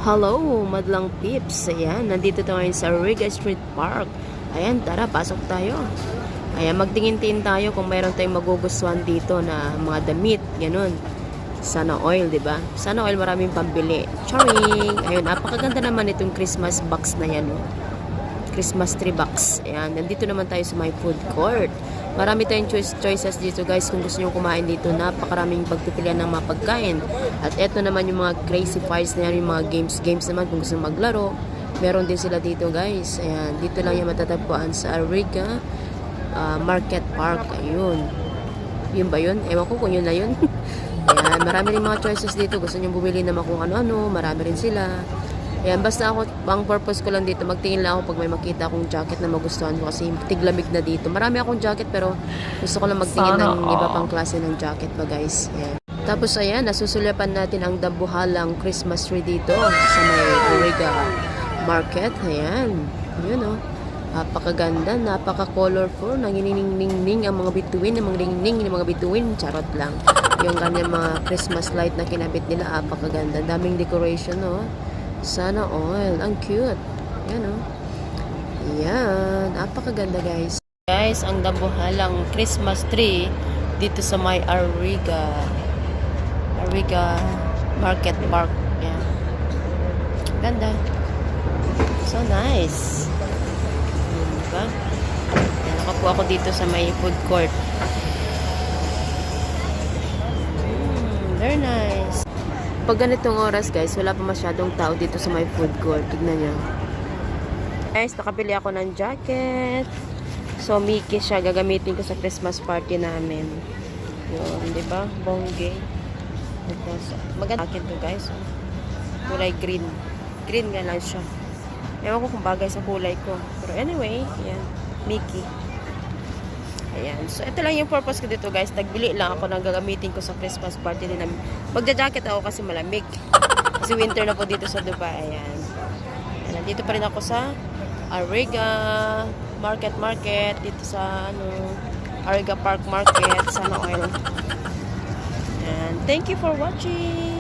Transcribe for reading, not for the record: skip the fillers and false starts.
Hello, madlang peeps. Ayan, nandito tayo ngayon sa Riga Street Park. Ayan, tara, pasok tayo. Ayan, magtingin-tingin tayo kung mayroon tayong magugustuhan dito na mga damit, ganun. Sana oil, di ba? Sana oil, maraming pambili. Charing! Ayun, napakaganda naman itong Christmas box na yan, oh. Christmas tree box. Ayan, nandito naman tayo sa my food court. Marami tayong choices dito guys kung gusto nyo kumain dito. Napakaraming pagpipilian ng mga pagkain. At eto naman yung mga crazy fights na yan, yung mga games naman kung gusto nyo maglaro. Meron din sila dito guys. Ayan, dito lang yung matatagpuan sa Riga Market Park. Ayun. Yun ba yun? Ewan ko kung yun na yun. Ayan, marami rin mga choices dito. Gusto nyo bumili naman kung ano-ano. Marami rin sila. Ayan, basta ako, ang purpose ko lang dito, magtingin lang ako pag may makita akong jacket na magustuhan ko kasi tiglamig na dito. Marami akong jacket pero gusto ko lang magtingin ng iba pang klase ng jacket ba guys. Ayan. Tapos ayan, nasusulyapan natin ang dambuhalang Christmas tree dito sa may Riga Market. Ayan, yun oh. Napakaganda, napaka-colorful, nanginingning ang mga bituin, ang mga ringning, ang mga bituin, charot lang. Yung kanyang mga Christmas light na kinabit nila, napakaganda. Daming decoration oh. Sana all. Ang cute. Yan o. Yan. Napakaganda guys. Guys, ang dambuhalang Christmas tree dito sa may Riga Market Park. Yan. Ganda. So nice. Diba? Yan. Nakapo ako dito sa may food court. Very nice. Pag ganitong oras guys, wala pa masyadong tao dito sa my food court. Tignan nyo. Guys, nakabili ako ng jacket. So, Mickey siya. Gagamitin ko sa Christmas party namin. Yun, di ba? Bongge. Maganda jacket to guys. Kulay green. Green nga lang siya. Ewan ko kung bagay sa kulay ko. Pero anyway, yan. Mickey. Ayan. So, ito lang yung purpose ko dito, guys. Nagbili lang ako ng gagamitin ko sa Christmas party din namin. Magja-jacket ako kasi malamig. Kasi winter na po dito sa Dubai. Ayan. Ayan. Nandito pa rin ako sa Riga Market. Dito sa, Riga Park Market. Sana oil. And thank you for watching.